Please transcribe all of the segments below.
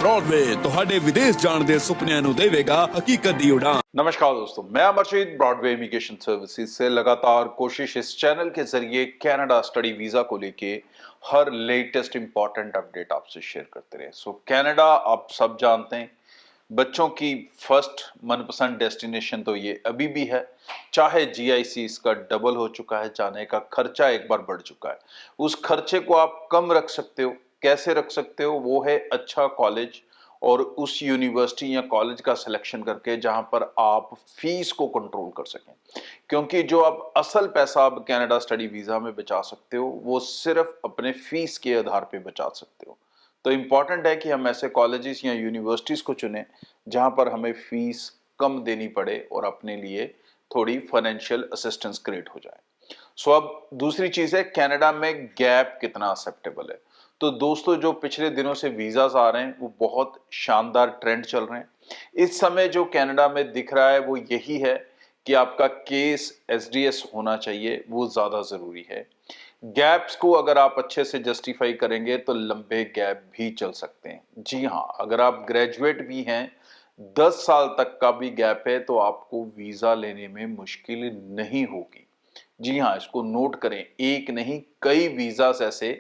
Broadway ਤੁਹਾਡੇ ਵਿਦੇਸ਼ ਜਾਣ ਦੇ ਸੁਪਨਿਆਂ ਨੂੰ ਦੇਵੇਗਾ ਹਕੀਕਤ ਦੀ ਉਡਾਨ। नमस्कार दोस्तों, मैं अमरजीत ब्रॉडवे इमिग्रेशन सर्विसेज से लगातार कोशिश इस चैनल के जरिए कनाडा स्टडी वीज़ा को लेके हर लेटेस्ट इंपॉर्टेंट अपडेट आपसे शेयर करते रहे। सो कनाडा आप सब जानते हैं, बच्चों की फर्स्ट मनपसंद डेस्टिनेशन तो ये अभी भी है। चाहे जीआईसी इसका डबल हो चुका है, जाने का खर्चा एक बार बढ़ चुका है, उस खर्चे को आप कम रख सकते हो। कैसे रख सकते हो? वो है अच्छा कॉलेज और उस यूनिवर्सिटी या कॉलेज का सिलेक्शन करके जहां पर आप फीस को कंट्रोल कर सकें, क्योंकि जो आप असल पैसा आप कनाडा स्टडी वीज़ा में बचा सकते हो वो सिर्फ अपने फीस के आधार पे बचा सकते हो। तो इम्पॉर्टेंट है कि हम ऐसे कॉलेजेस या यूनिवर्सिटीज़ को चुनें जहां पर हमें फीस कम देनी पड़े और अपने लिए थोड़ी फाइनेंशियल असिस्टेंस क्रिएट हो जाए। सो अब दूसरी चीज़ है, कनाडा में गैप कितना एक्सेप्टेबल है। तो दोस्तों, जो पिछले दिनों से वीज़ाज आ रहे हैं वो बहुत शानदार ट्रेंड चल रहे हैं। इस समय जो कनाडा में दिख रहा है वो यही है कि आपका केस एसडीएस होना चाहिए, वो ज़्यादा ज़रूरी है। गैप्स को अगर आप अच्छे से जस्टिफाई करेंगे तो लंबे गैप भी चल सकते हैं। जी हाँ, अगर आप ग्रेजुएट भी हैं, 10 साल तक का भी गैप है तो आपको वीज़ा लेने में मुश्किल नहीं होगी। जी हाँ, इसको नोट करें, एक नहीं कई वीज़ास ऐसे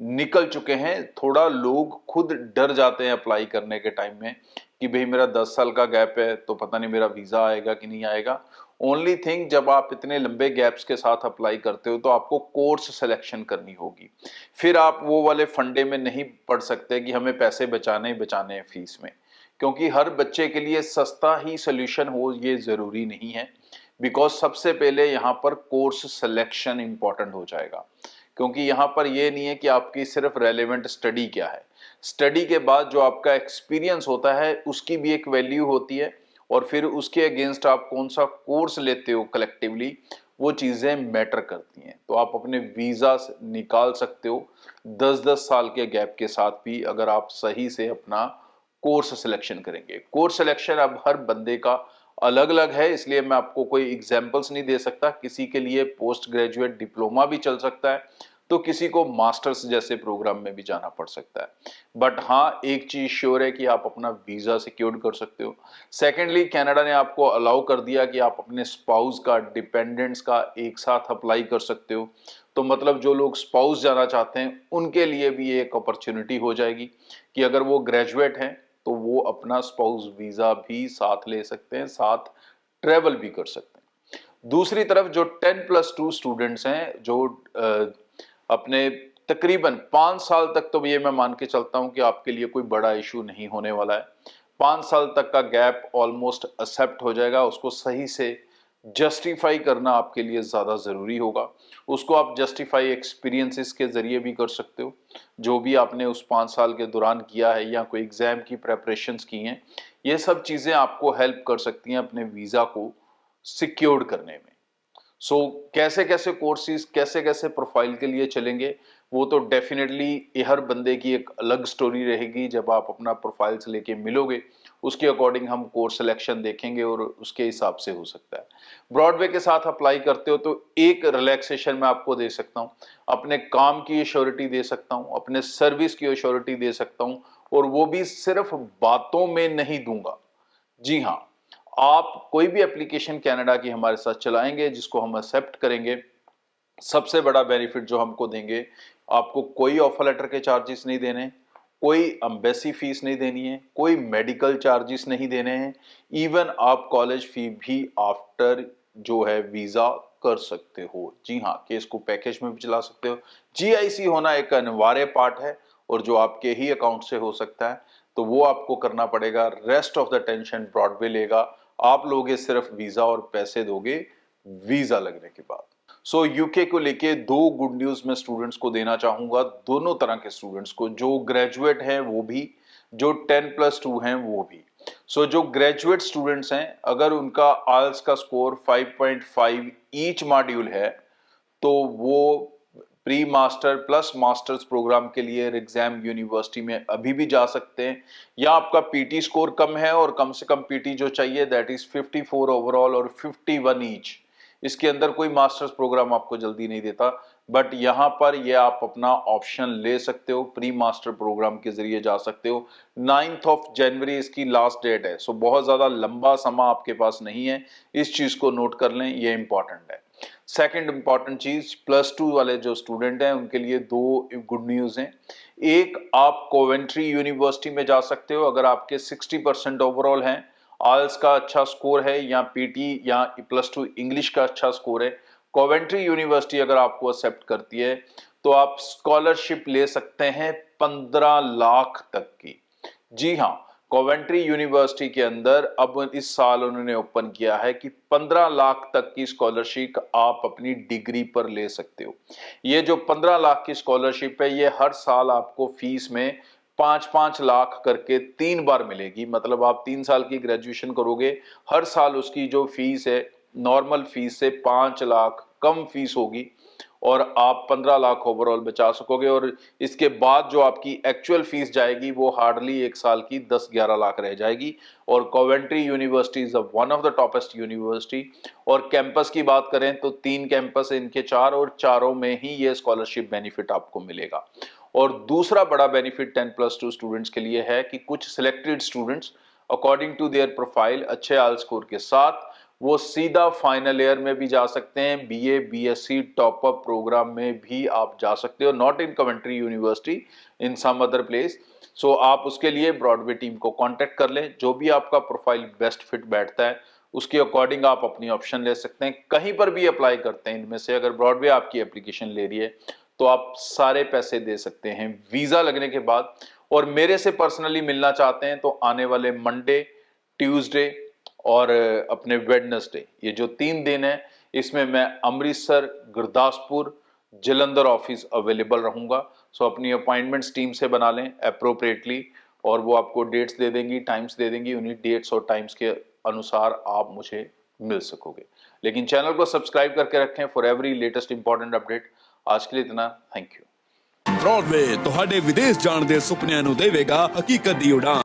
निकल चुके हैं। थोड़ा लोग खुद डर जाते हैं अप्लाई करने के टाइम में कि भाई मेरा 10 साल का गैप है तो पता नहीं मेरा वीज़ा आएगा कि नहीं आएगा। ओनली थिंग, जब आप इतने लंबे गैप्स के साथ अप्लाई करते हो तो आपको कोर्स सिलेक्शन करनी होगी। फिर आप वो वाले फंडे में नहीं पड़ सकते कि हमें पैसे बचाने ही बचाने हैं फीस में, क्योंकि हर बच्चे के लिए सस्ता ही सोल्यूशन हो ये ज़रूरी नहीं है। बिकॉज सबसे पहले यहाँ पर कोर्स सिलेक्शन इंपॉर्टेंट हो जाएगा, क्योंकि यहाँ पर ये नहीं है कि आपकी सिर्फ रेलेवेंट स्टडी क्या है, स्टडी के बाद जो आपका एक्सपीरियंस होता है उसकी भी एक वैल्यू होती है, और फिर उसके अगेंस्ट आप कौन सा कोर्स लेते हो कलेक्टिवली, वो चीज़ें मैटर करती हैं। तो आप अपने वीज़ा निकाल सकते हो 10-10 साल के गैप के साथ भी, अगर आप सही से अपना कोर्स सिलेक्शन करेंगे। कोर्स सिलेक्शन अब हर बंदे का अलग अलग है, इसलिए मैं आपको कोई एग्जाम्पल्स नहीं दे सकता। किसी के लिए पोस्ट ग्रेजुएट डिप्लोमा भी चल सकता है, तो किसी को मास्टर्स जैसे प्रोग्राम में भी जाना पड़ सकता है। बट हाँ, एक चीज श्योर है कि आप अपना वीजा सिक्योर कर सकते हो। सेकेंडली, कनाडा ने आपको अलाउ कर दिया कि आप अपने स्पाउस का, डिपेंडेंट्स का एक साथ अप्लाई कर सकते हो। तो मतलब जो लोग स्पाउस जाना चाहते हैं उनके लिए भी एक अपॉर्चुनिटी हो जाएगी कि अगर वो ग्रेजुएट हैं तो वो अपना स्पाउस वीजा भी साथ ले सकते हैं, साथ ट्रेवल भी कर सकते हैं। दूसरी तरफ जो 10+2 स्टूडेंट्स हैं, जो अपने तकरीबन 5 साल तक, तो ये मैं मान के चलता हूं कि आपके लिए कोई बड़ा इशू नहीं होने वाला है। 5 साल तक का गैप ऑलमोस्ट एक्सेप्ट हो जाएगा। उसको सही से जस्टिफाई करना आपके लिए ज़्यादा ज़रूरी होगा। उसको आप जस्टिफाई एक्सपीरियंसेस के ज़रिए भी कर सकते हो, जो भी आपने उस 5 साल के दौरान किया है या कोई एग्ज़ाम की प्रेपरेशंस की हैं, ये सब चीज़ें आपको हेल्प कर सकती हैं अपने वीज़ा को सिक्योर करने में। सो कैसे कैसे कोर्सेज, कैसे कैसे प्रोफाइल के लिए चलेंगे, वो तो डेफिनेटली हर बंदे की एक अलग स्टोरी रहेगी। जब आप अपना प्रोफाइल्स लेके मिलोगे उसके अकॉर्डिंग हम कोर्स सिलेक्शन देखेंगे और उसके हिसाब से हो सकता है। ब्रॉडवे के साथ अप्लाई करते हो तो एक रिलैक्सेशन मैं आपको दे सकता हूँ, अपने काम की एश्योरिटी दे सकता हूँ, अपने सर्विस की एश्योरिटी दे सकता हूँ, और वो भी सिर्फ बातों में नहीं दूंगा। जी हाँ, आप कोई भी एप्लीकेशन कनाडा की हमारे साथ चलाएंगे जिसको हम एक्सेप्ट करेंगे, सबसे बड़ा बेनिफिट जो हमको देंगे, आपको कोई ऑफर लेटर के चार्जेस नहीं देने, कोई एम्बेसी फीस नहीं देनी है, कोई मेडिकल चार्जेस नहीं देने हैं। इवन आप कॉलेज फी भी आफ्टर जो है वीजा कर सकते हो। जी हाँ, केस को पैकेज में भी चला सकते हो। जीआईसी होना एक अनिवार्य पार्ट है और जो आपके ही अकाउंट से हो सकता है, तो वो आपको करना पड़ेगा। Rest of the tension Broadway लेगा। आप लोगे सिर्फ वीजा और पैसे दोगे वीजा लगने के बाद। सो यूके को लेके दो गुड न्यूज मैं स्टूडेंट्स को देना चाहूंगा, दोनों तरह के स्टूडेंट्स को, जो ग्रेजुएट हैं वो भी, जो 10+2 हैं वो भी। सो जो ग्रेजुएट स्टूडेंट्स हैं, अगर उनका आइल्स का स्कोर 5.5 ईच मॉड्यूल है तो वो pre master plus masters programme के लिए एग्जाम यूनिवर्सिटी में अभी भी जा सकते हैं। या आपका पीटी स्कोर कम है और कम से कम पीटी जो चाहिए दैट इज 54 ओवरऑल और 51 ईच, इसके अंदर कोई मास्टर्स प्रोग्राम आपको जल्दी नहीं देता। बट यहाँ पर ये आप अपना ऑप्शन ले सकते हो, प्री मास्टर प्रोग्राम के जरिए जा सकते हो। 9 जनवरी इसकी लास्ट डेट है, सो बहुत ज्यादा लंबा समय आपके पास नहीं है, इस चीज को नोट कर लें, ये इंपॉर्टेंट है। सेकंड इंपॉर्टेंट चीज, +2 वाले जो स्टूडेंट हैं उनके लिए दो गुड न्यूज हैं। एक, आप कोवेंट्री यूनिवर्सिटी में जा सकते हो अगर आपके 60% ओवरऑल हैं, आल्स का अच्छा स्कोर है या पीटी या +2 इंग्लिश का अच्छा स्कोर है। कोवेंट्री यूनिवर्सिटी अगर आपको एक्सेप्ट करती है तो आप स्कॉलरशिप ले सकते हैं 15 लाख तक की। जी हाँ, कोवेंट्री यूनिवर्सिटी के अंदर अब इस साल उन्होंने ओपन किया है कि 15 लाख तक की स्कॉलरशिप आप अपनी डिग्री पर ले सकते हो। ये जो 15 लाख की स्कॉलरशिप है ये हर साल आपको फीस में 5-5 लाख करके 3 बार मिलेगी। मतलब आप 3 साल की ग्रेजुएशन करोगे, हर साल उसकी जो फीस है नॉर्मल फीस से 5 लाख कम फीस होगी और आप 15 लाख ओवरऑल बचा सकोगे। और इसके बाद जो आपकी एक्चुअल फीस जाएगी वो हार्डली एक साल की 10-11 लाख रह जाएगी। और Coventry university is one of the toppest university. और कैंपस की बात करें तो 3 कैंपस है इनके, 4, और चारों में ही ये स्कॉलरशिप बेनिफिट आपको मिलेगा। और दूसरा बड़ा बेनिफिट 10+2 स्टूडेंट्स के लिए है कि कुछ selected students according to their profile अच्छे आल स्कोर के साथ वो सीधा फाइनल ईयर में भी जा सकते हैं, BA BSc top up program में भी आप जा सकते हो, not in Coventry university, in some other place. So आप उसके लिए ब्रॉडवे टीम को कांटेक्ट कर लें, जो भी आपका प्रोफाइल बेस्ट फिट बैठता है उसके अकॉर्डिंग आप अपनी ऑप्शन ले सकते हैं। कहीं पर भी अप्लाई करते हैं इनमें से, अगर ब्रॉडवे आपकी एप्लीकेशन ले रही है तो आप सारे पैसे दे सकते हैं वीजा लगने के बाद। और मेरे से पर्सनली मिलना चाहते हैं तो आने वाले मंडे, ट्यूसडे और अपने वेडनेसडे, ये जो 3 दिन है इसमें मैं अमृतसर, गुरदासपुर, जलंधर ऑफिस अवेलेबल रहूंगा। सो अपनी अपॉइंटमेंट्स टीम से बना लें अप्रोप्रिएटली और वो आपको डेट्स दे देंगी, टाइम्स दे देंगी, उन्हीं डेट्स और टाइम्स के अनुसार आप मुझे मिल सकोगे। लेकिन चैनल को सब्सक्राइब करके रखें for every latest important update. आज के लिए इतना, थैंक यू। ब्रॉडवे ਤੁਹਾਡੇ ਵਿਦੇਸ਼ ਜਾਣ ਦੇ ਸੁਪਨਿਆਂ ਨੂੰ ਦੇਵੇਗਾ ਹਕੀਕਤ ਦੀ ਉਡਾਨ।